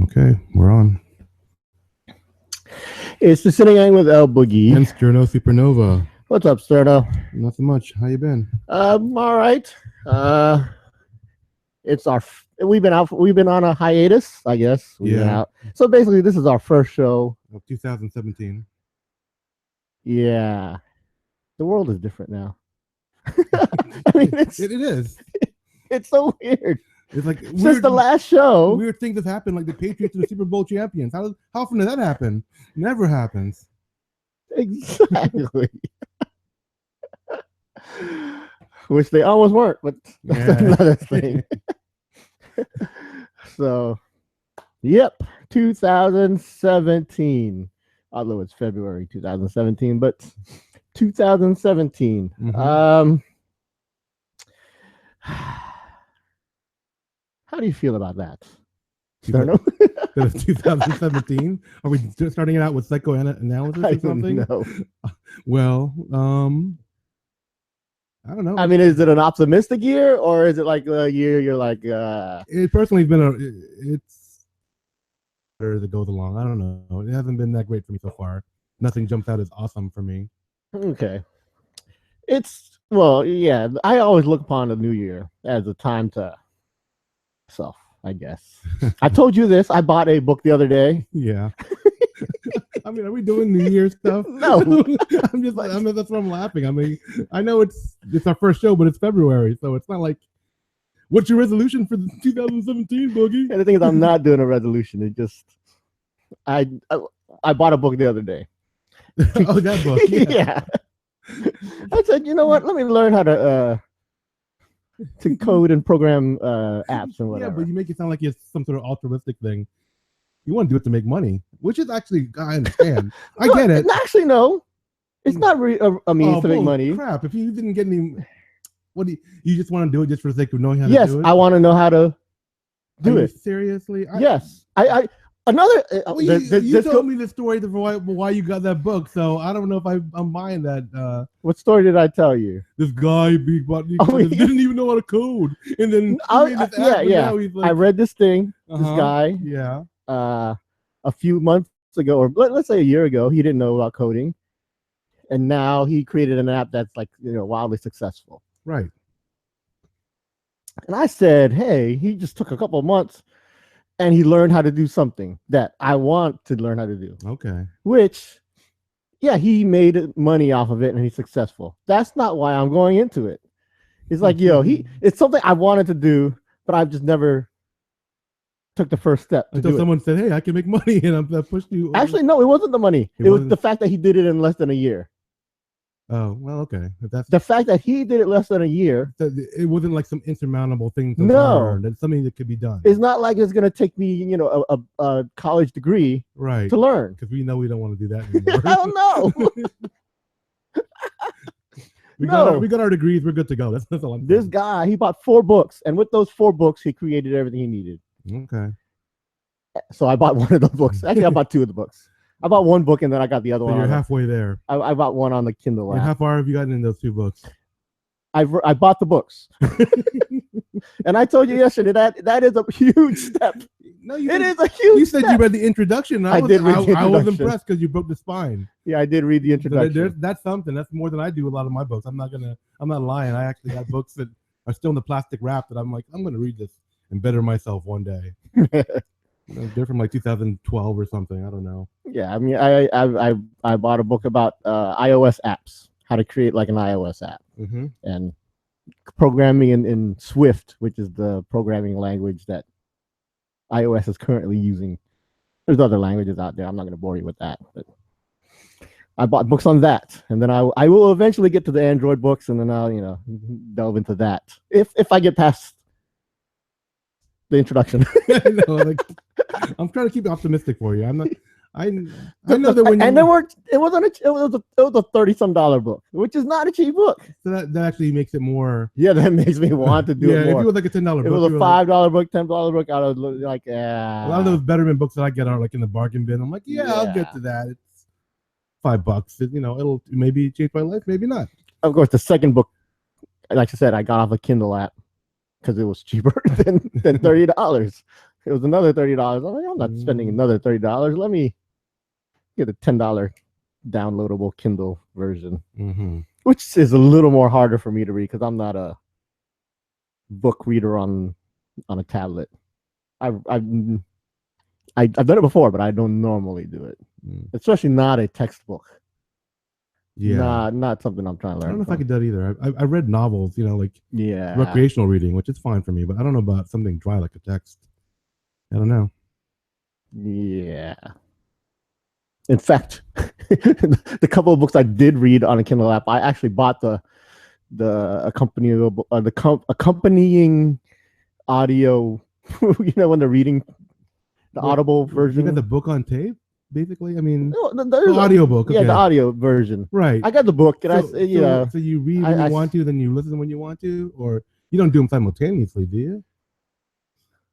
Okay, we're on. It's the Sini-Gang with El Boogie. And Sterno Supernova. What's up, Sterno? Nothing much. How you been? All right. It's our we've been on a hiatus, I guess. We've been out. So basically, this is our first show of 2017. Yeah, the world is different now. I mean, it is. It's so weird. It's like since the last show, weird things have happened, like the Patriots and the Super Bowl champions. How often does that happen? Never happens. Exactly. Which they almost weren't, but that's another thing. So, yep, 2017. Although it's February 2017, but 2017. Mm-hmm. How do you feel about that? 2017? Are we starting it out with psychoanalysis or something? No. Well, I don't know. I mean, is it an optimistic year, or is it like a year you're like? It personally has been it's better as it goes along. I don't know. It hasn't been that great for me so far. Nothing jumps out as awesome for me. Okay. Yeah. I always look upon the new year as a time to self, I guess. I told you this. I bought a book the other day. Yeah. I mean, are we doing New Year's stuff? No. that's what I'm laughing. I mean, I know it's our first show, but it's February, so it's not like, what's your resolution for 2017, Boogie? And the thing is, I'm not doing a resolution. It just, I bought a book the other day. Oh, that book. Yeah. I said, you know what? Let me learn how to code and program apps and whatever. Yeah, but you make it sound like it's some sort of altruistic thing. You want to do it to make money, which is actually, I understand. I get it. Actually, no. It's not a means to make money. Crap. If you didn't get any, what do you just want to do it just for the sake of knowing how to do it? Yes, I want to know how to do it. Seriously? Yes. You told me the story of why you got that book, so I don't know if I'm buying that. What story did I tell you? This guy didn't even know how to code, and then I read this thing. This guy, a few months ago, or let's say a year ago, he didn't know about coding, and now he created an app that's like wildly successful. Right. And I said, hey, he just took a couple of months. And he learned how to do something that I want to learn how to do. Okay. Which, he made money off of it and he's successful. That's not why I'm going into it. It's like, it's something I wanted to do, but I've just never took the first step. Until someone said, hey, I can make money, and I pushed you. Actually, no, it wasn't the money. It was the fact that he did it in less than a year. Oh, well, okay. That's the fact that he did it less than a year. It wasn't like some insurmountable thing to learn. It's something that could be done. It's not like it's going to take me, a college degree to learn. Because we know we don't want to do that anymore. Hell no. We got our degrees. We're good to go. That's all I'm saying. This guy, he bought 4 books. And with those 4 books, he created everything he needed. Okay. So I bought one of the books. Actually, I bought 2 of the books. I bought 1 book and then I got the other one. You're halfway there. I bought one on the Kindle app. How far have you gotten in those 2 books? I bought the books. And I told you yesterday that is a huge step. No, it is a huge step. You said you read the introduction. I did read the introduction. I was impressed because you broke the spine. Yeah, I did read the introduction. So that's something. That's more than I do a lot of my books. I'm not lying. I actually got books that are still in the plastic wrap that I'm like, I'm going to read this and better myself one day. They're from like 2012 or something. I don't know. Yeah, I mean, I bought a book about iOS apps, how to create like an iOS app, and programming in Swift, which is the programming language that iOS is currently using. There's other languages out there. I'm not going to bore you with that, but I bought books on that, and then I will eventually get to the Android books, and then I'll delve into that if I get past the introduction. I'm trying to keep it optimistic for you. I'm not. I know that when it was a $30-some book, which is not a cheap book. So that actually makes it more. Yeah, that makes me want to do it more. If it was like a $10 book, it was a $5 book, $10 book. I was like, a lot of those Betterment books that I get are like in the bargain bin. I'm like, I'll get to that. It's $5. It'll maybe change my life, maybe not. Of course, the second book, like I said, I got off a Kindle app because it was cheaper than $30. It was another $30. I'm like, I'm not spending another $30. Let me get a $10 downloadable Kindle version, which is a little more harder for me to read because I'm not a book reader on a tablet. I've done it before, but I don't normally do it, especially not a textbook. Yeah, not something I'm trying to learn. I don't know if I could do that either. I read novels, like recreational reading, which is fine for me, but I don't know about something dry like a text. I don't know. Yeah. In fact, the couple of books I did read on a Kindle app, I actually bought the accompanying audio. When they're reading the Audible version. You got the book on tape, basically. I mean, the audio book. Okay. Yeah, the audio version. Right. I got the book, and so you read when you want to, then you listen when you want to, or you don't do them simultaneously, do you?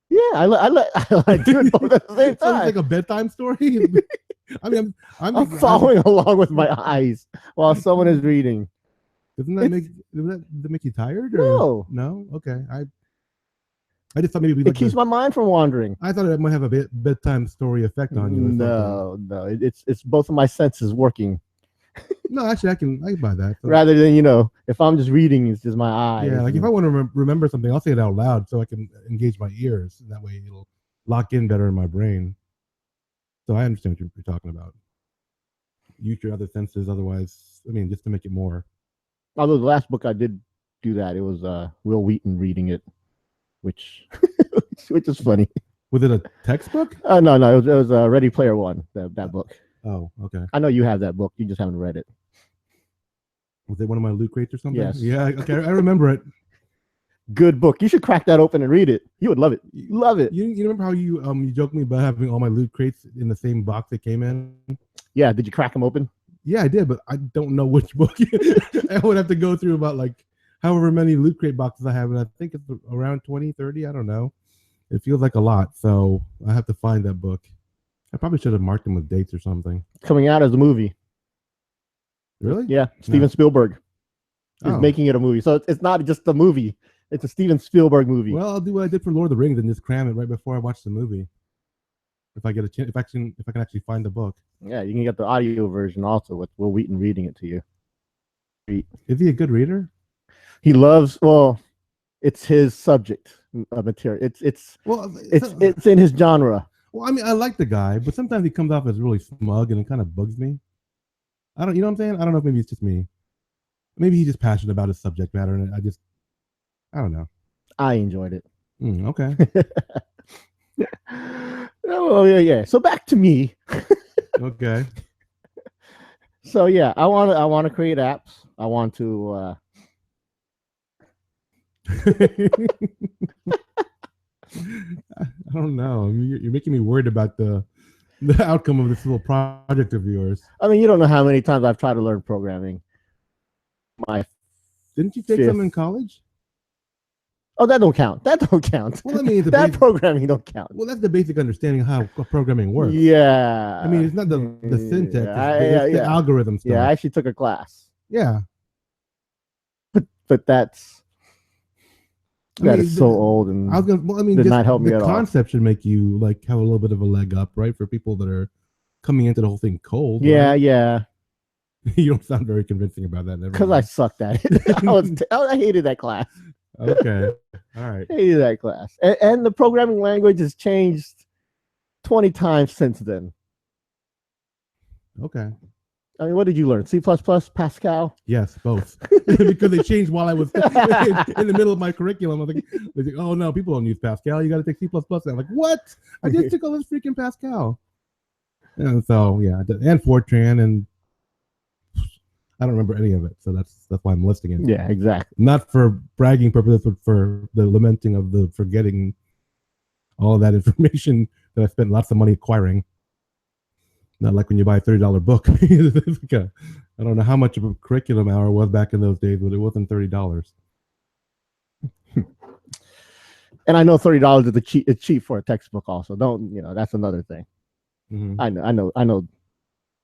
Yeah, I do it both at the same time. So it's like a bedtime story. I mean, I'm following along with my eyes while someone is reading. Doesn't that make you tired? Or? No. Okay. I just thought maybe it keeps my mind from wandering. I thought it might have a bedtime story effect on you. No. It's both of my senses working. No, actually, I can buy that. So. Rather than if I'm just reading, it's just my eyes. Yeah, like if I want to remember something, I'll say it out loud so I can engage my ears. And that way, it'll lock in better in my brain. So I understand what you're talking about. Use your other senses, otherwise, just to make it more. Although the last book I did do that, it was Will Wheaton reading it, which is funny. Was it a textbook? No, it was Ready Player One. That book. Oh, okay. I know you have that book. You just haven't read it. Was it one of my loot crates or something? Yes. Yeah. Okay, I remember it. Good book. You should crack that open and read it. You would love it. Love it. You remember how you joked me about having all my loot crates in the same box they came in? Yeah. Did you crack them open? Yeah, I did, but I don't know which book. I would have to go through about however many loot crate boxes I have, and I think it's around 20, 30. I don't know. It feels like a lot, so I have to find that book. I probably should have marked them with dates or something. Coming out as a movie. Really? Yeah. Steven Spielberg is making it a movie. So it's not just a movie. It's a Steven Spielberg movie. Well, I'll do what I did for Lord of the Rings and just cram it right before I watch the movie. If I get a chance, if I can actually find the book. Yeah, you can get the audio version also with Will Wheaton reading it to you. Is he a good reader? He loves. Well, it's his subject material. It's in his genre. Well, I like the guy, but sometimes he comes off as really smug, and it kind of bugs me. You know what I'm saying? I don't know if maybe it's just me. Maybe he's just passionate about his subject matter, and I don't know. I enjoyed it. Okay. Oh yeah. So back to me. Okay. So yeah, I want to create apps. I want to. I don't know. You're making me worried about the outcome of this little project of yours. You don't know how many times I've tried to learn programming. Didn't you take some in college? Oh, that don't count. Well, that programming don't count. Well, that's the basic understanding of how programming works. Yeah. It's not the syntax. It's the algorithm stuff. Yeah, I actually took a class. Yeah. But that is so old and did not help me at all. The concept should make you have a little bit of a leg up, right? For people that are coming into the whole thing cold. Yeah, right? yeah. You don't sound very convincing about that. Because I sucked at it. I hated that class. Okay. All right. I hated that class. And the programming language has changed 20 times since then. Okay. What did you learn? C++, Pascal? Yes, both. Because they changed while I was in the middle of my curriculum. I was like, oh no, people don't use Pascal. You got to take C++. And I'm like, what? I just took all this freaking Pascal. And so, yeah, and Fortran, and I don't remember any of it. So that's why I'm listing it. Yeah, exactly. Not for bragging purposes, but for the lamenting of the forgetting all of that information that I spent lots of money acquiring. Not like when you buy a $30 book. I don't know how much of a curriculum hour was back in those days, but it wasn't $30. And I know $30 is cheap for a textbook. Also, that's another thing. Mm-hmm. I know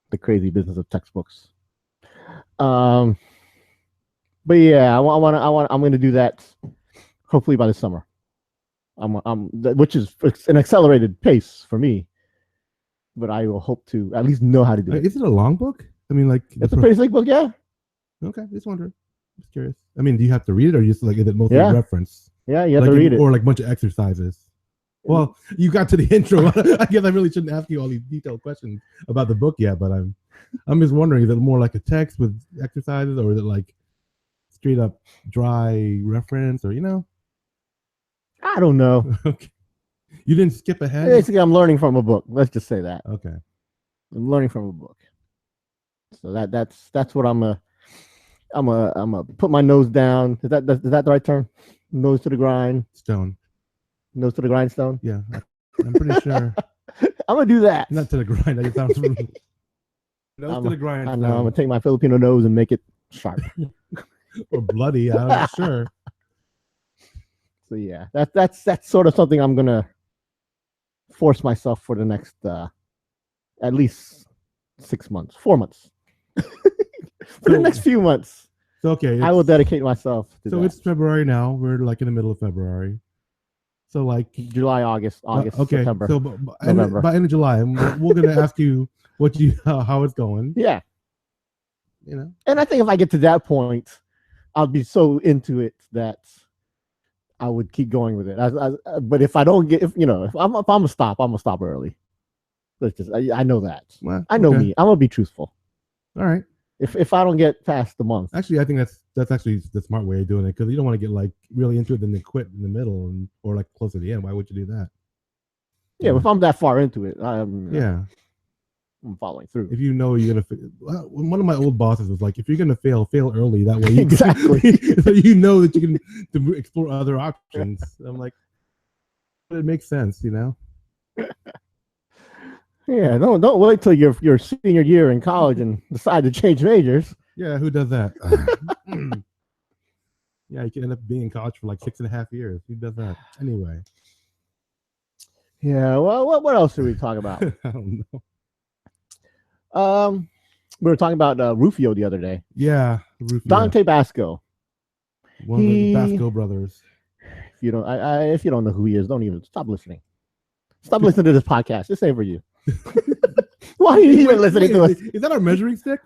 the crazy business of textbooks. But yeah, I'm going to do that hopefully by the summer. which is it's an accelerated pace for me. But I will hope to at least know how to do it. Is it a long book? I mean, like it's a pretty thick book, yeah. Okay, just wondering. Just curious. I mean, do you have to read it, or just like is it mostly reference? Yeah, you have to read it, or like a bunch of exercises. Well, you got to the intro. I guess I really shouldn't ask you all these detailed questions about the book yet, but I'm just wondering, is it more like a text with exercises, or is it like straight up dry reference, or I don't know. Okay. You didn't skip ahead? Basically, I'm learning from a book. Let's just say that. Okay. I'm learning from a book. So that's what I'm a put my nose down. Is that the right term? Nose to the grindstone. Nose to the grindstone? Yeah. I'm pretty sure. I'm gonna do that. Not to the grind. That sounds rude. Nose to the grindstone. I know. I'm gonna take my Filipino nose and make it sharp. Or bloody. I'm not sure. So yeah, that's sort of something I'm gonna force myself for the next at least 6 months, 4 months, for the next few months. So okay, I will dedicate myself to that. It's February now. We're like in the middle of February. So like July, August, okay. September. So November. By end of July, we're gonna ask you how it's going. Yeah. And I think if I get to that point, I'll be so into it that I would keep going with it. But if I don't get, if I'm gonna stop, I'm gonna stop early. I know that. Well, I know me. I'm gonna be truthful. All right. If I don't get past the month, actually, I think that's actually the smart way of doing it, because you don't want to get like really into it and then quit in the middle or like close to the end. Why would you do that? Yeah, if I'm that far into it, I'm following through. If you know you're gonna, one of my old bosses was like, if you're gonna fail early. That way, exactly. So you know that you can explore other options. I'm like, it makes sense, Yeah, don't wait till your senior year in college and decide to change majors. Yeah, who does that? Yeah, you can end up being in college for like 6.5 years. Who does that? Anyway. Yeah, well, what else should we talk about? I don't know. We were talking about Rufio the other day. Yeah, Rufio. Dante Basco. One of the Basco brothers. If you don't know who he is, don't even stop listening. Stop listening to this podcast. This ain't for you. Why are you even listening to us? Is that our measuring stick?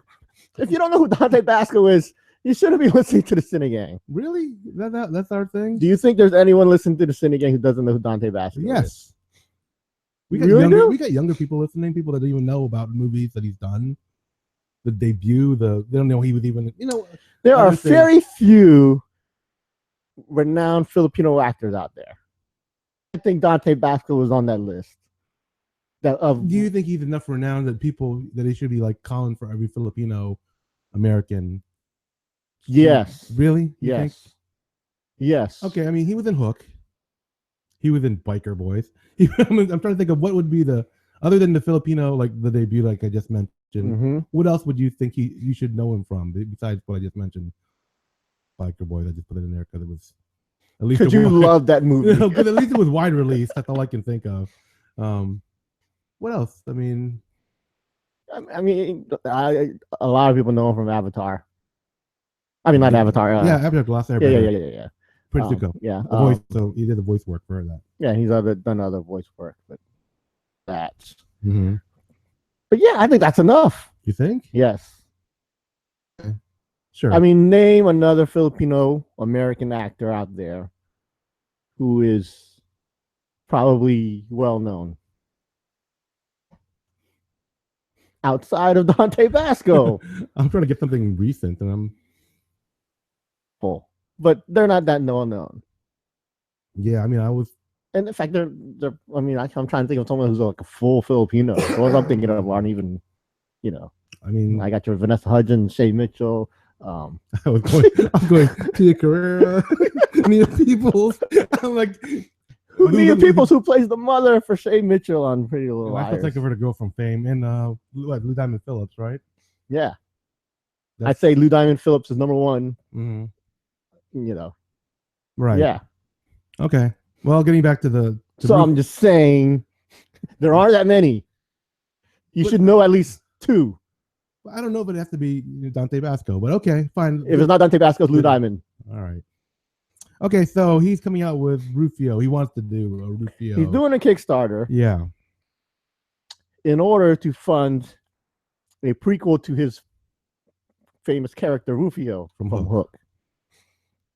If you don't know who Dante Basco is, you shouldn't be listening to the Sini-Gang. Really? That's our thing? Do you think there's anyone listening to the Sini-Gang who doesn't know who Dante Basco is? Yes. We got younger people listening, people that don't even know about movies that he's done. The debut, they don't know he was even, There are very few renowned Filipino actors out there. I think Dante Basco was on that list. Do you think he's enough renowned that he should be like calling for every Filipino American? Yes. Really? Yes. Yes. Okay, I mean, he was in Hook. He was in Biker Boys. I'm trying to think of what would be other than the Filipino, like the debut, like I just mentioned. Mm-hmm. What else would you think you should know him from besides what I just mentioned? Biker Boys. I just put it in there because it was at least because you love that movie. Because at least it was wide release. That's all I can think of. What else? I mean, a lot of people know him from Avatar. I mean, not Avatar. Avatar: The Last Airbender. Yeah. Prince Zuko. Yeah. So he did the voice work for that. Yeah, he's done other voice work, but that's. Mm-hmm. But yeah, I think that's enough. You think? Yes. Okay. Sure. I mean, name another Filipino American actor out there who is probably well known outside of Dante Basco. I'm trying to get something recent, and I'm full, but they're not that well known. Yeah, I mean, and in fact, they're. I mean, I'm trying to think of someone who's like a full Filipino. The ones I'm thinking of aren't even, I mean, I got your Vanessa Hudgens, Shay Mitchell. I'm going Tia Carrera, Nia Peoples. I'm like, Nia Peoples, who plays the mother for Shay Mitchell on Pretty Little Liars. I feel like of her, the girl from Fame, and Lou Diamond Phillips, right? Yeah, I'd say Lou Diamond Phillips is number one. Mm-hmm. Right? Yeah. Okay. Well, getting back to I'm just saying, there aren't that many. You should know at least two. I don't know if it has to be Dante Basco, but okay, fine. If it's not Dante Basco, it's Lou Diamond. All right. Okay, so he's coming out with Rufio. He wants to do a Rufio. He's doing a Kickstarter. Yeah. In order to fund a prequel to his famous character Rufio from Hook.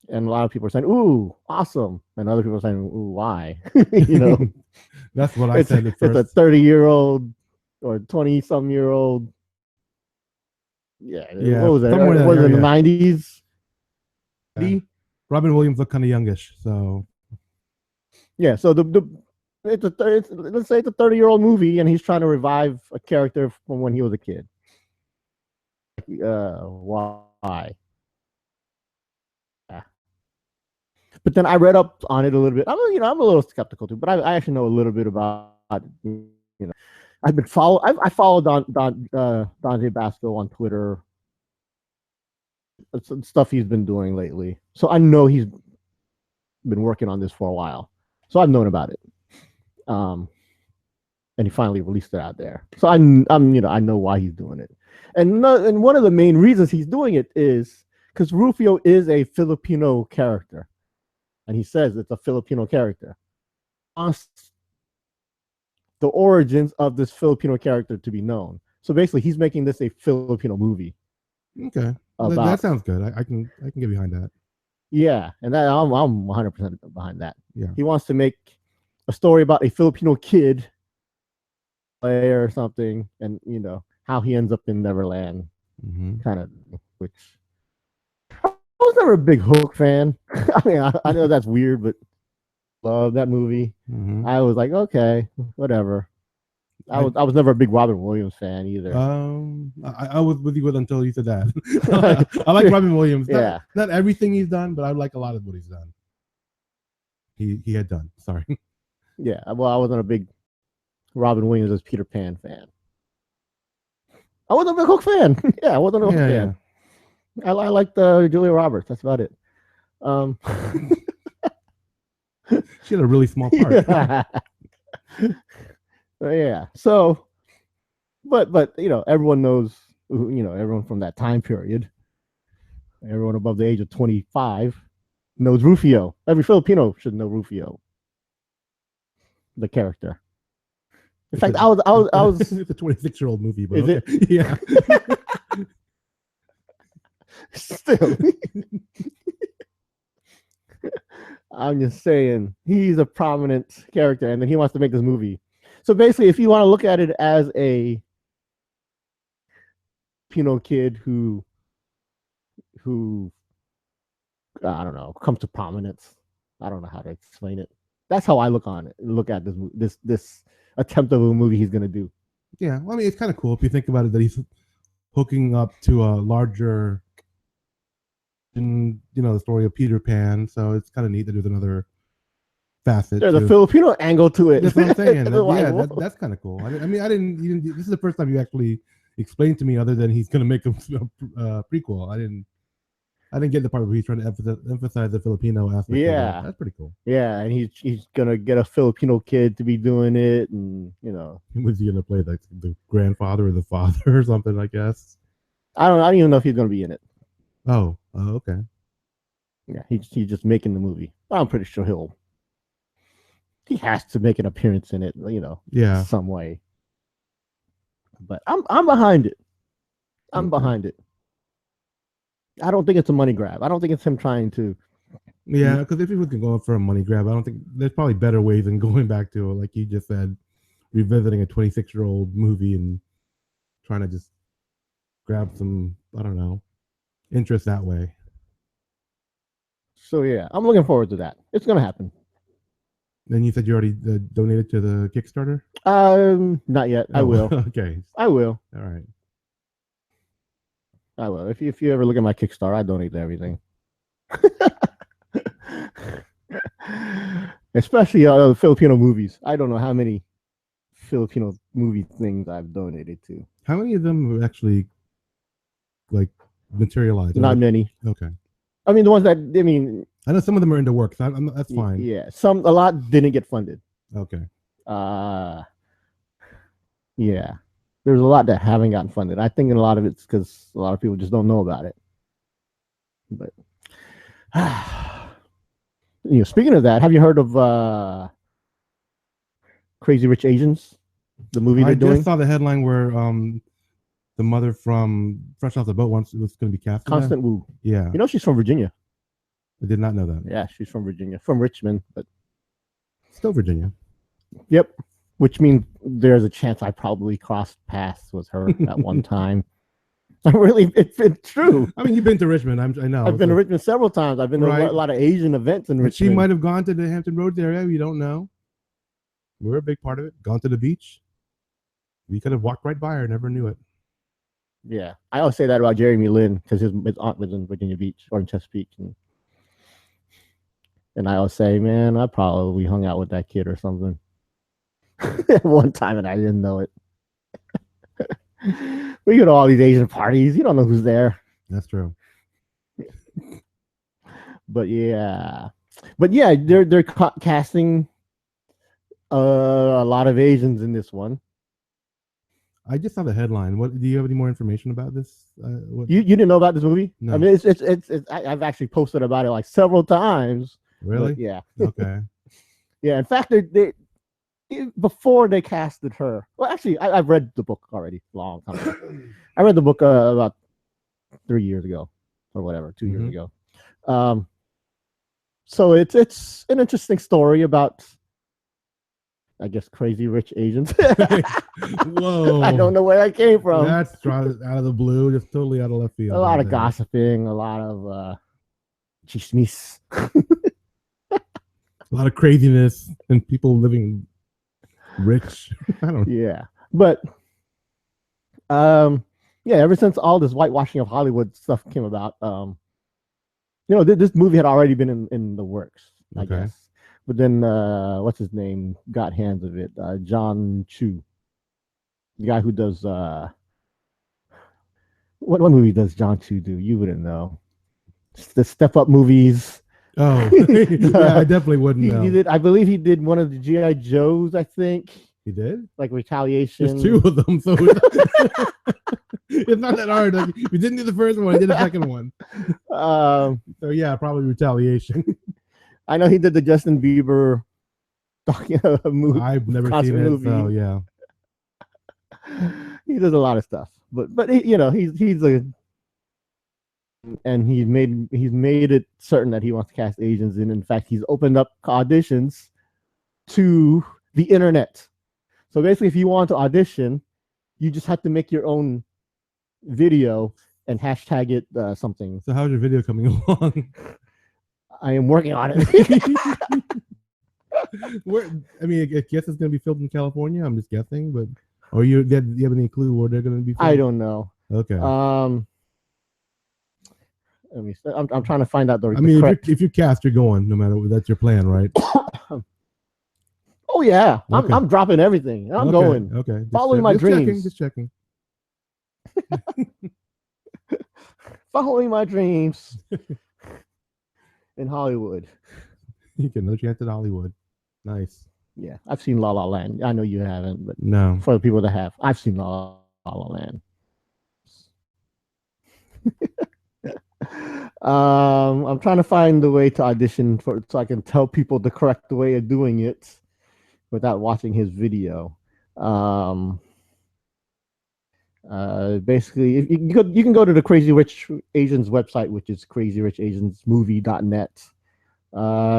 And a lot of people are saying, "Ooh, awesome," and other people are saying, "Ooh, why?" That's what I said at first. It's a 30-year-old or 20-some-year-old. Yeah. What was that? Was it in the 90s? Yeah. Robin Williams looked kind of youngish, so. Yeah. So let's say it's a 30-year-old movie, and he's trying to revive a character from when he was a kid. Why? But then I read up on it a little bit. I'm a little skeptical too, but I actually know a little bit about I've been I follow Dante Basco on Twitter. Some stuff he's been doing lately, so I know he's been working on this for a while. So I've known about it, and he finally released it out there. So I know why he's doing it, and one of the main reasons he's doing it is because Rufio is a Filipino character. And he says it's a Filipino character. The origins of this Filipino character to be known. So basically, he's making this a Filipino movie. Okay, that sounds good. I can get behind that. Yeah, and that I'm 100% behind that. Yeah, he wants to make a story about a Filipino kid, or something, and how he ends up in Neverland, kind of, which. I was never a big Hook fan. I mean, I know that's weird, but love that movie. I was like, okay, whatever. I was never a big Robin Williams fan either. I was with you until you said that. I like Robin Williams. Not everything he's done, but I like a lot of what he's done. He had done. Sorry. Yeah, well, I wasn't a big Robin Williams as Peter Pan fan. I wasn't a big Hook fan. Yeah, I wasn't a Hook fan. Yeah. I liked Julia Roberts. That's about it. She had a really small part. Yeah. So, but everyone knows. Everyone from that time period. Everyone above the age of 25 knows Rufio. Every Filipino should know Rufio, the character. In fact, I was. It's a 26-year-old movie, but is okay. It? Yeah. Still, I'm just saying he's a prominent character, and then he wants to make this movie. So basically, if you want to look at it as a Filipino kid who I don't know, comes to prominence. I don't know how to explain it. That's how I look on it. Look at this attempt of a movie he's gonna do. Yeah, well, I mean, it's kind of cool if you think about it that he's hooking up to a larger. In the story of Peter Pan, so it's kind of neat that there's another facet. There's a Filipino angle to it. That's what I'm saying. That's kind of cool. I didn't. This is the first time you actually explained to me, other than he's going to make a prequel. I didn't get the part where he's trying to emphasize the Filipino aspect. Yeah, that's pretty cool. Yeah, and he's gonna get a Filipino kid to be doing it, and was he gonna play like the grandfather or the father or something? I guess. I don't even know if he's gonna be in it. Oh, okay. Yeah, he's just making the movie. I'm pretty sure he has to make an appearance in it, yeah, some way. But I'm behind it. I'm behind it. I don't think it's a money grab. I don't think it's him trying to. Yeah, because if he was going for a money grab, I don't think there's probably better ways than going back to, like you just said, revisiting a 26-year-old movie and trying to just grab some, I don't know, interest that way. So yeah, I'm looking forward to that. It's gonna happen. Then you said you already donated to the Kickstarter? Not yet. I will. Okay. I will. All right. I will. If you ever look at my Kickstarter, I donate to everything. Especially the Filipino movies. I don't know how many Filipino movie things I've donated to. How many of them actually materialized? Not many. Okay. I mean, the ones that I know some of them are into work. So that's fine. Yeah, a lot didn't get funded. Okay. Yeah, there's a lot that haven't gotten funded. I think a lot of it's because a lot of people just don't know about it. But Speaking of that, have you heard of Crazy Rich Asians? The movie they're doing. I just saw the headline where the mother from Fresh Off the Boat once was going to be cast. Constant Wu. Yeah. She's from Virginia. I did not know that. Yeah, she's from Virginia, from Richmond, but still Virginia. Yep. Which means there's a chance I probably crossed paths with her at one time. It's true. I mean, you've been to Richmond. I know. I've been to Richmond several times. I've been to a lot of Asian events in Richmond. She might have gone to the Hampton Roads area. We don't know. We're a big part of it. Gone to the beach. We could have walked right by her. Never knew it. Yeah. I always say that about Jeremy Lin because his aunt was in Virginia Beach or in Chesapeake. And I always say, man, I probably hung out with that kid or something. One time and I didn't know it. We go to all these Asian parties. You don't know who's there. That's true. But yeah, they're casting a lot of Asians in this one. I just saw the headline. What do you have any more information about this? You didn't know about this movie? No. I mean, I've actually posted about it like several times. Really? Yeah. Okay. Yeah. In fact, they before they casted her. Well, actually, I've read the book already a long time ago. I read the book about 3 years ago or whatever, 2 years ago. So it's an interesting story about, I guess, crazy rich Asians. Whoa. I don't know where that came from. That's out of the blue, just totally out of left field. A lot of gossiping, a lot of chismis. A lot of craziness and people living rich. I don't know. Yeah. But ever since all this whitewashing of Hollywood stuff came about, this movie had already been in the works, I guess. But then what's his name got hands of it? John Chu. The guy who does what movie does John Chu do? You wouldn't know. The Step Up movies. Oh, yeah, I definitely wouldn't know. I believe he did one of the G.I. Joes, I think. He did? Like Retaliation. There's two of them, so it's not that hard. Like, we didn't do the first one, I did the second one. So yeah, probably Retaliation. I know he did the Justin Bieber movie. I've never seen it, so yeah. He does a lot of stuff. But he's made it certain that he wants to cast Asians in fact, he's opened up auditions to the internet. So basically, if you want to audition, you just have to make your own video and hashtag it something. So how's your video coming along? I am working on it. I guess it's going to be filmed in California. I'm just guessing, but do you have any clue where they're going to be filmed? I don't know. Okay. I'm trying to find out the. If you cast, you're going. No matter that's your plan, right? Oh yeah, okay. I'm dropping everything. I'm going. Okay. Following my dreams. Just checking. Following my dreams in Hollywood. You get no chance at Hollywood. Nice. Yeah, I've seen La La Land. I know you haven't, but no. For the people that have, I've seen La La Land. I'm trying to find the way to audition so I can tell people the correct way of doing it without watching his video. Basically, if you can go to the Crazy Rich Asians website, which is crazyrichathansmovie.net.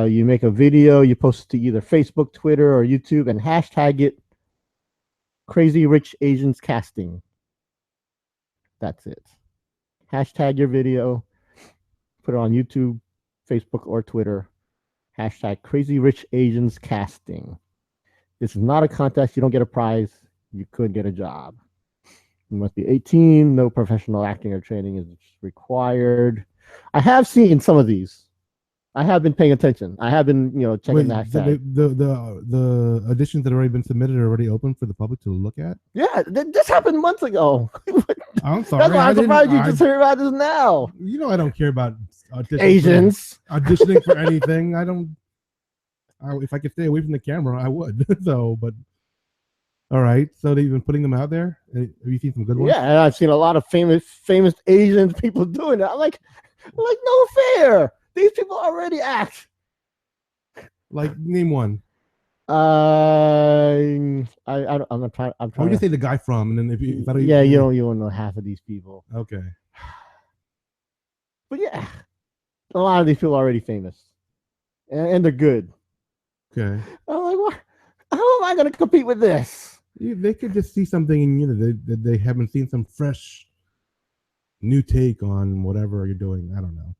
You make a video, you post it to either Facebook, Twitter, or YouTube, and hashtag it Crazy Rich Asians Casting. That's it. Hashtag your video, put it on YouTube, Facebook, or Twitter. Hashtag Crazy Rich Asians Casting. This is not a contest. You don't get a prize. You could get a job. You must be 18. No professional acting or training is required. I have seen some of these. I have been paying attention. I have been, checking that. The auditions that have already been submitted are already open for the public to look at. Yeah, this happened months ago. I'm sorry. That's why I'm surprised you just heard about this now. I don't care about Asians auditioning for anything. If I could stay away from the camera, I would. But all right. So they've been putting them out there. Have you seen some good ones? Yeah, I've seen a lot of famous Asian people doing it. I'm like, no fair. These people already act. Like, name one. I'm trying. I'm Or trying. just say the guy from, and then if I don't, Yeah, you don't know half of these people. Okay. But yeah, a lot of these people are already famous, and they're good. Okay. I'm like, what? How am I going to compete with this? They could just see something in you that they haven't seen, some fresh, new take on whatever you're doing. I don't know.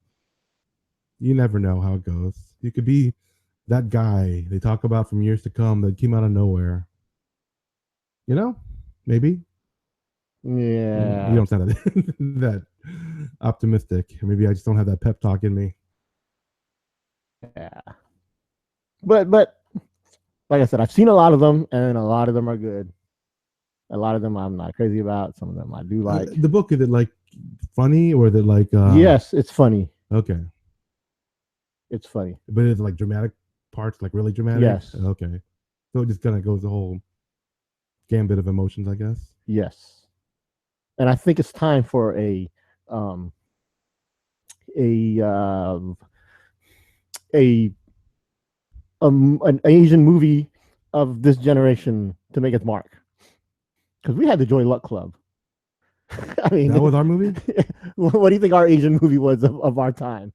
You never know how it goes. You could be that guy they talk about from years to come that came out of nowhere. You know, maybe. Yeah. You don't sound that optimistic. Maybe I just don't have that pep talk in me. Yeah. But like I said, I've seen a lot of them, and a lot of them are good. A lot of them I'm not crazy about. Some of them I do like. The book, is it like funny or is it like? Yes, it's funny. Okay. It's funny. But it's like dramatic parts, like really dramatic. Yes. Okay. So it just kind of goes the whole gambit of emotions, I guess. Yes. And I think it's time for an Asian movie of this generation to make its mark. Because we had the Joy Luck Club. I mean, that was our movie. What do you think our Asian movie was of our time?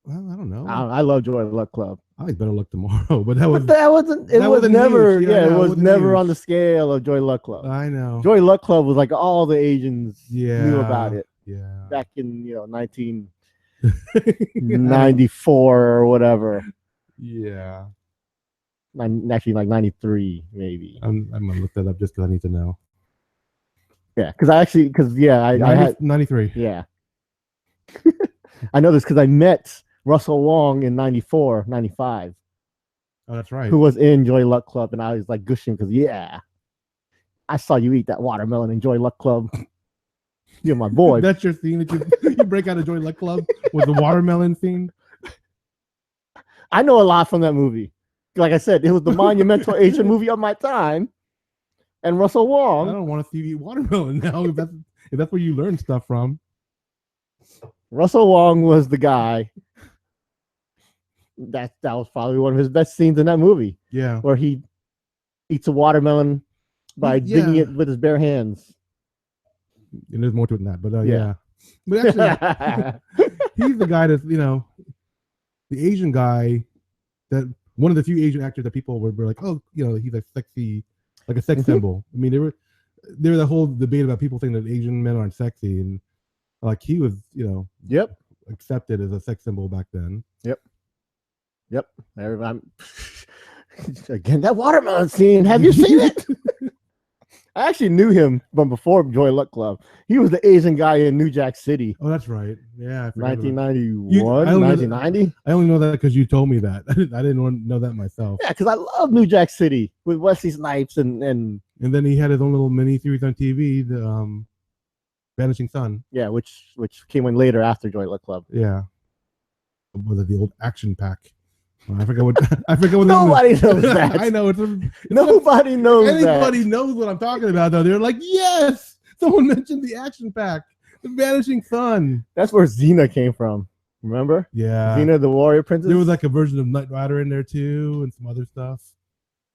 Well, I don't know. I love Joy Luck Club. I like Better Luck Tomorrow, but that wasn't never. Huge. Yeah, it was never huge on the scale of Joy Luck Club. I know. Joy Luck Club was like all the Asians knew about it. Yeah. Back in 1994 or whatever. Yeah. Actually, like 93 maybe. I'm gonna look that up just because I need to know. Yeah, I had 93. Yeah. I know this because I met Russell Wong in 94, 95. Oh, that's right. Who was in Joy Luck Club, and I was like gushing because I saw you eat that watermelon in Joy Luck Club. You're my boy. That's your scene that you break out of Joy Luck Club with the watermelon scene. I know a lot from that movie. Like I said, it was the monumental Asian movie of my time. And Russell Wong. I don't want to see you eat watermelon now. If that's where you learn stuff from. Russell Wong was the guy. That was probably one of his best scenes in that movie. Yeah. Where he eats a watermelon by digging it with his bare hands. And there's more to it than that, but yeah. But actually, he's the guy that's, the Asian guy that one of the few Asian actors that people were like, oh, he's a sexy, like a sex symbol. I mean, there was a whole debate about people saying that Asian men aren't sexy, and like he was, accepted as a sex symbol back then. Yep. Again, that watermelon scene. Have you seen it? I actually knew him from before Joy Luck Club. He was the Asian guy in New Jack City. Oh, that's right. Yeah. 1991, 1990. I only know that because you told me that. I didn't know that myself. Yeah, because I love New Jack City with Wesley Snipes and then he had his own little mini series on TV, the Vanishing Sun. Yeah, which came in later after Joy Luck Club. Yeah. Was it the old Action Pack? I forget what. Nobody knows that. I know nobody knows. Anybody knows what I'm talking about, though. They're like, yes, someone mentioned the Action Pack, the Vanishing Sun. That's where Xena came from. Remember? Yeah. Xena, the warrior princess. There was like a version of Knight Rider in there too, and some other stuff.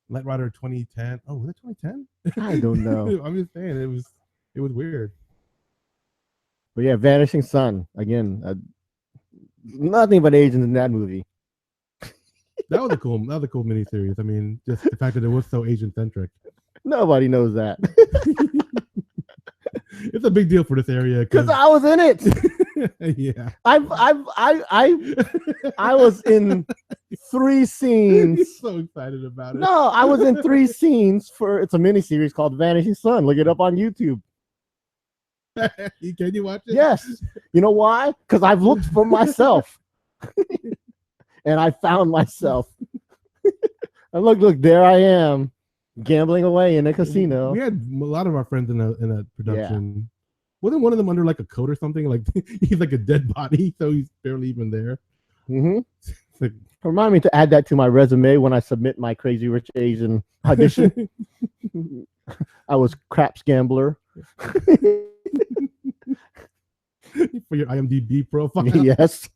Knight Rider 2010. Oh, was it 2010? I don't know. I'm just saying it was weird. But yeah, Vanishing Sun again. Nothing but Asians in that movie. That was a cool miniseries. I mean, just the fact that it was so Asian centric. Nobody knows that. It's a big deal for this area because I was in it. Yeah, I was in 3 scenes. He's so excited about it. No, I was in 3 scenes it's a miniseries called Vanishing Sun. Look it up on YouTube. Can you watch it? Yes. You know why? Because I've looked for myself. And I found myself. And look, there I am, gambling away in a casino. We had a lot of our friends in a production. Yeah. Wasn't one of them under like a coat or something? Like he's like a dead body, so he's barely even there. Mm-hmm. Like, remind me to add that to my resume when I submit my Crazy Rich Asian audition. I was craps gambler. For your IMDb profile. Yes.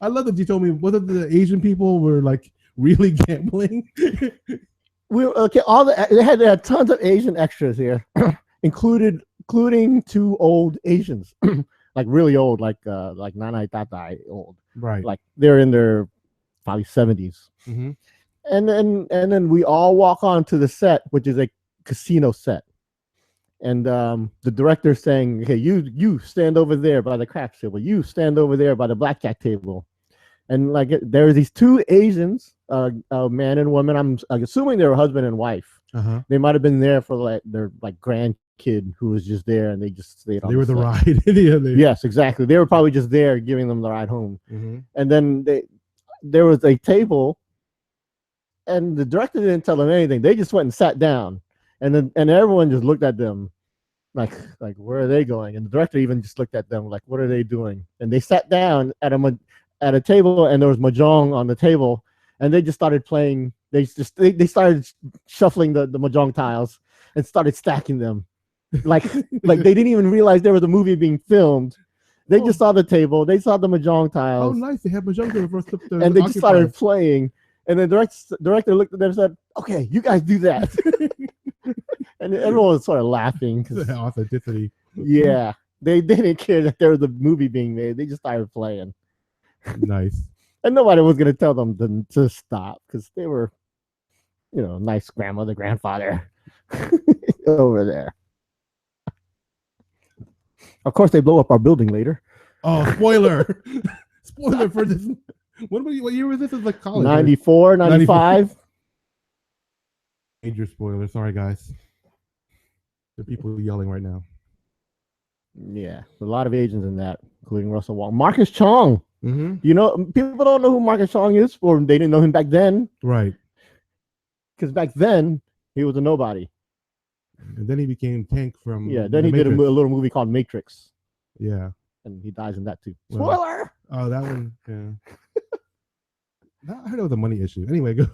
I love that you told me whether the Asian people were like really gambling. They had tons of Asian extras here, including two old Asians, like really old, like Nanai Tatai old, Right. like they're in their probably 70s. Mm-hmm. And then we all walk onto the set, which is a casino set. And the director's saying, "Okay, you stand over there by the craps table. You stand over there by the blackjack table." And like there are these two Asians, a man and woman. I'm assuming they were husband and wife. Uh-huh. They might have been there for like their grandkid who was just there, and they just stayed on. They were the ride. Yes, exactly. They were probably just there giving them the ride home. Mm-hmm. And then there was a table, and the director didn't tell them anything. They just went and sat down. And everyone just looked at them like where are they going? And the director even just looked at them like, what are they doing? And they sat down at a table, and there was mahjong on the table, and they just started playing. They started shuffling the mahjong tiles and started stacking them. Like they didn't even realize there was a movie being filmed. They just saw the table, they saw the mahjong tiles. Oh, nice! They had mahjong there and they just started playing. And the director looked at them and said, "Okay, you guys do that." And everyone was sort of laughing. Authenticity. Yeah, they didn't care that there was a movie being made. They just started playing. Nice. And nobody was going to tell them to stop because they were, nice grandmother, grandfather over there. Of course, they blow up our building later. Oh, spoiler! Spoiler for this. What year was this? It was like college. 94, 95. Major spoiler. Sorry, guys. The people yelling right now. Yeah, a lot of Asians in that, including Russell Wong. Marcus Chong. Mm-hmm. People don't know who Marcus Chong is, or they didn't know him back then. Right. Because back then, he was a nobody. And then he became Tank from... Yeah, then he did a little movie called Matrix. Yeah. And he dies in that too. Well, spoiler! Oh, that one, yeah. I heard it was a money issue. Anyway, go.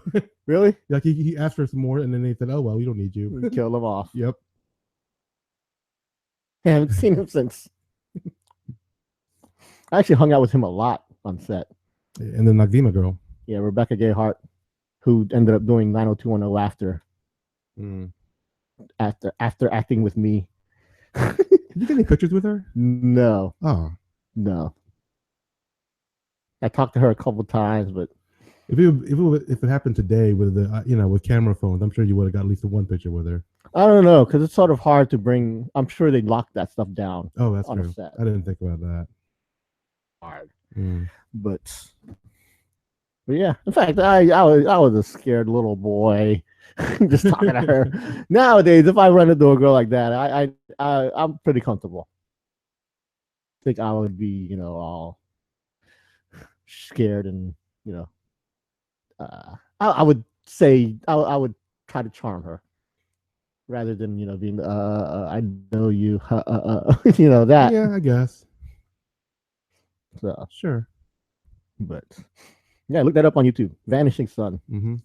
Really? Like he asked for some more, and then they said, "Oh well, we don't need you." Kill him off. Yep. I haven't seen him since. I actually hung out with him a lot on set. And the Nagima girl. Yeah, Rebecca Gay Hart, who ended up doing 90210 after acting with me. Did you get any pictures with her? No. Oh. No. I talked to her a couple times, but if it happened today with the with camera phones, I'm sure you would have got at least one picture with her. I don't know, because it's sort of hard to bring. I'm sure they locked that stuff down. Oh, that's true. I didn't think about that. Hard, but yeah. In fact, I was a scared little boy, just talking to her. Nowadays, if I run into a girl like that, I'm pretty comfortable. I think I would be, all scared and I would say I would try to charm her rather than being I know you that. Yeah, I guess. So sure, but yeah, look that up on YouTube. Vanishing Sun. Mm-hmm.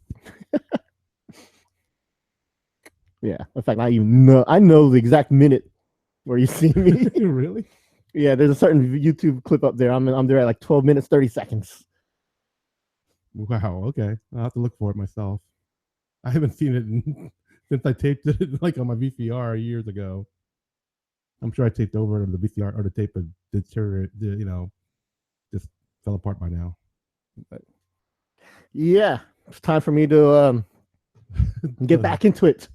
Yeah, in fact, I know the exact minute where you see me. Really? Yeah, there's a certain YouTube clip up there. I'm there at like 12 minutes 30 seconds. Wow. Okay, I'll have to look for it myself. I haven't seen it since I taped it like on my VCR years ago. I'm sure I taped over the VCR or the tape of just fell apart by now. But yeah, it's time for me to get back into it.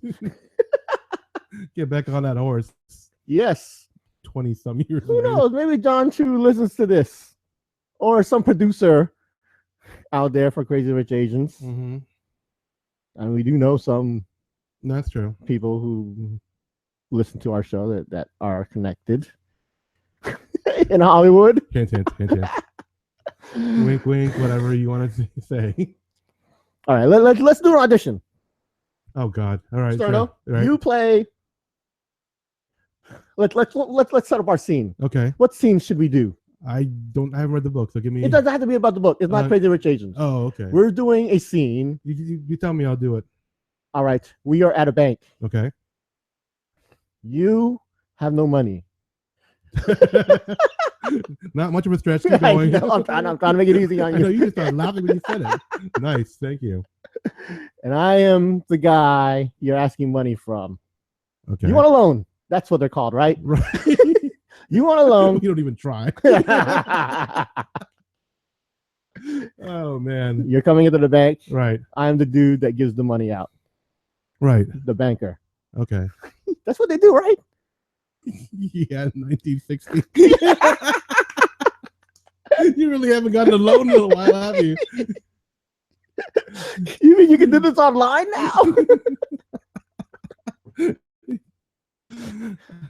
Get back on that horse. Yes. 20 some years. Who knows? Maybe John Chu listens to this, or some producer out there for Crazy Rich Asians. Mm-hmm. And we do know some. That's true. People who listen to our show that are connected in Hollywood. Hint, hint, hint, hint. Wink, wink. Whatever you want to say. All right, let's do an audition. Oh God! All right, Sterno, sure. Right. You play. Let's set up our scene. Okay. What scene should we do? I haven't read the book, so give me. It doesn't have to be about the book. It's not Crazy Rich Asians. Oh, okay. We're doing a scene. You tell me, I'll do it. All right. We are at a bank. Okay. You have no money. Not much of a stretch. Keep going. I'm trying to make it easy on I know you. you just started laughing when you said it. Nice, thank you. And I am the guy you're asking money from. Okay. You want a loan? That's what they're called, right? Right. You want a loan? You don't even try. Oh man. You're coming into the bank. Right. I'm the dude that gives the money out. Right. The banker. Okay. That's what they do, right? Yeah, 1960. You really haven't gotten a loan in a while, have you? You mean you can do this online now?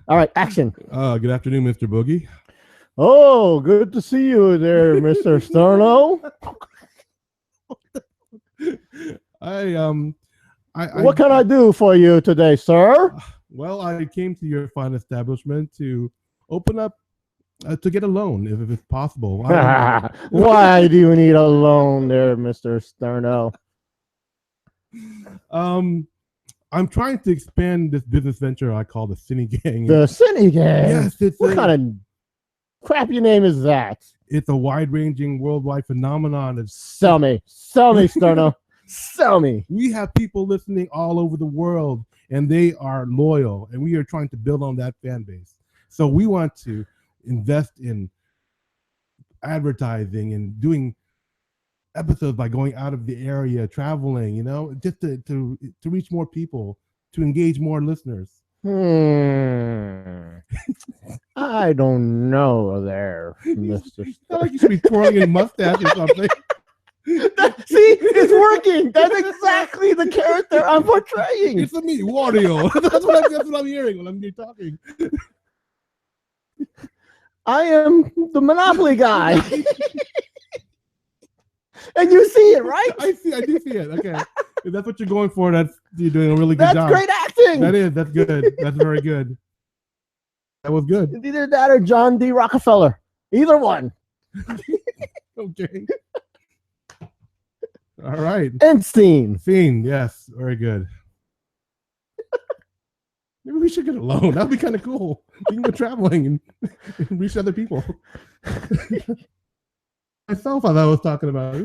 All right, action. Good afternoon, Mr. Boogie. Oh, good to see you there, Mr. Sterno. What can I do for you today, sir? Well, I came to your fine establishment to open up to get a loan, if it's possible. Why do you need a loan there, Mr. Sterno? I'm trying to expand this business venture I call the Sini-Gang. The Sini-Gang? Yes, what kind of crappy name is that? It's a wide-ranging worldwide phenomenon. Sell me, Sterno. Sell me. We have people listening all over the world, and they are loyal, and we are trying to build on that fan base. So we want to invest in advertising and doing episodes by going out of the area, traveling, you know, just to reach more people, to engage more listeners. I don't know there, Mr. It's not like you should be twirling a mustache or something. See, it's working. That's exactly the character I'm portraying. It's me, Wario. That's what I'm hearing when I'm talking. I am the Monopoly guy. And you see it, right? I do see it. Okay. If that's what you're going for, you're doing a really good job. That's great acting. That's good. That's very good. That was good. It's either that or John D. Rockefeller. Either one. Okay. All right. End scene. Scene, yes. Very good. Maybe we should get a loan. That'd be kind of cool. We can go traveling and reach other people. Myself, I was talking about.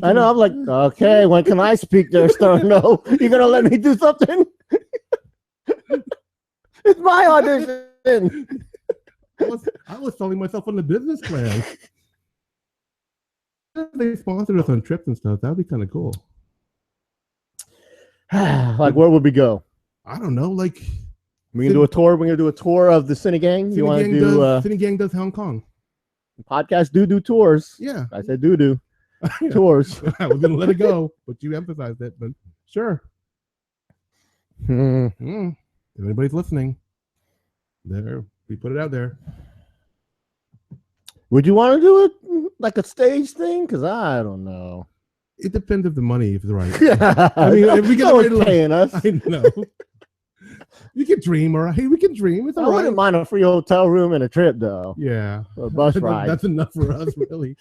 I know. I'm like, okay, when can I speak there, Sterno? You gonna let me do something? It's my audition. I was selling myself on the business plan. They sponsored us on trips and stuff. That'd be kind of cool. Like, where would we go? I don't know. Like, we're gonna do a tour. We're gonna do a tour of the Sini-Gang. You want to do? Sini-Gang does Hong Kong. Podcast do tours. Yeah, I said do tours. I was gonna let it go, but you emphasized it. But sure. If anybody's listening, there we put it out there. Would you want to do it like a stage thing? Because I don't know. It depends if the money is right. I mean, if we get paying us. I know. You can dream, or hey, we can dream. It's all right. I wouldn't mind a free hotel room and a trip, though. Yeah, or a bus ride. That's enough for us, really.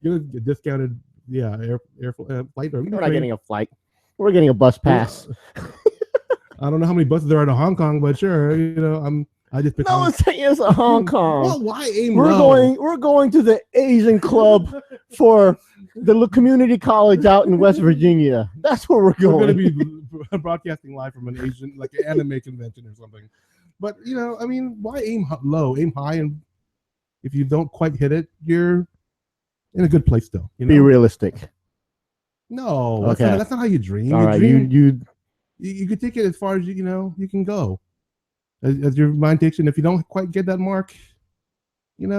Get a discounted, air flight. We're not getting a flight. We're getting a bus pass. I don't know how many buses there are to Hong Kong, but sure, I just picked. No one's saying it's a Hong Kong. Well, why aim low? We're going to the Asian Club for the community college out in West Virginia. That's where we're going. We're going to be broadcasting live from an Asian, like an anime convention or something. But why aim low? Aim high, and if you don't quite hit it, you're in a good place still. Be realistic. No, that's not how you dream. All right, you could take it as far as you can go. As your mind takes you, and if you don't quite get that mark, I don't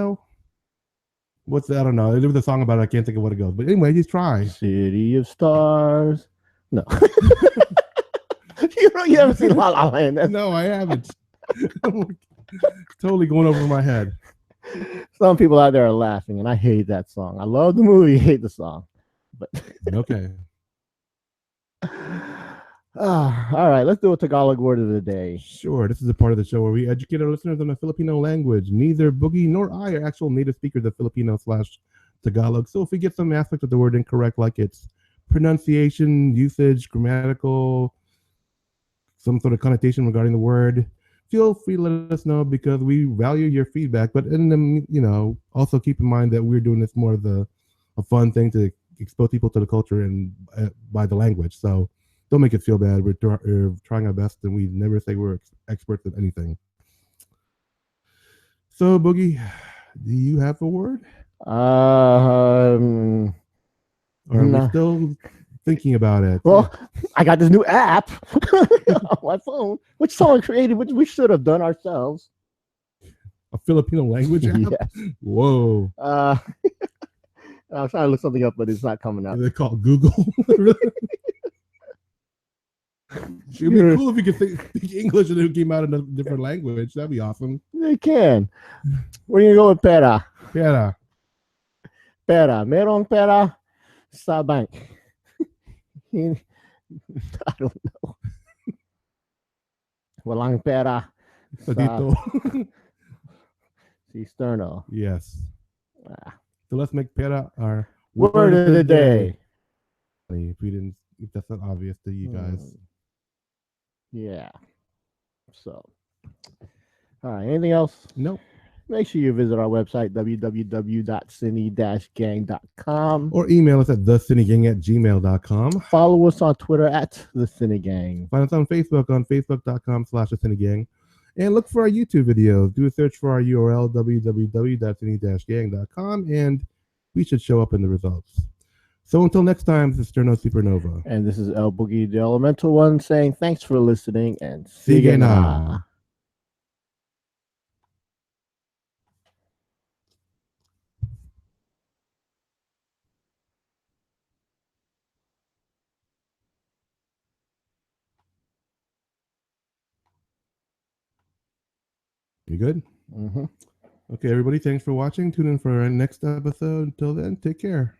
know. There was a song about it. I can't think of what it goes. But anyway, just try. City of Stars. No. You haven't seen La La Land. No, I haven't. Totally going over my head. Some people out there are laughing, and I hate that song. I love the movie, hate the song. But okay. All right, let's do a Tagalog word of the day. Sure. This is a part of the show where we educate our listeners on the Filipino language. Neither Boogie nor I are actual native speakers of Filipino/Tagalog. So if we get some aspect of the word incorrect, like its pronunciation, usage, grammatical, some sort of connotation regarding the word, feel free to let us know because we value your feedback. But in the, also keep in mind that we're doing this more as a fun thing to expose people to the culture and by the language. So don't make it feel bad. We're trying our best, and we never say we're experts at anything. So, Boogie, do you have a word? Or are we still thinking about it? Well, I got this new app on my phone, which someone created, which we should have done ourselves. A Filipino language app? Yes. Whoa. I was trying to look something up, but it's not coming up. Is it called Google? It'd be cool if you could speak English and it came out in a different language. That'd be awesome. They can. We're going to go with pera. Pera. Pera. Merong pera sa bank. I don't know. Walang pera sa dito. Si Sterno. Yes. So let's make pera our word of the day. If that's not obvious to you guys. Yeah. So, all right. Anything else? Nope. Make sure you visit our website, www.sini-gang.com. Or email us at thesinigang@gmail.com. Follow us on Twitter at The Sini-Gang. Find us on Facebook on facebook.com/thesinigang. And look for our YouTube videos. Do a search for our URL, www.sini-gang.com, and we should show up in the results. So until next time, this is Sterno Supernova. And this is El Boogie, the Elemental One, saying thanks for listening and Sige na. You good? Mm-hmm. Okay, everybody, thanks for watching. Tune in for our next episode. Until then, take care.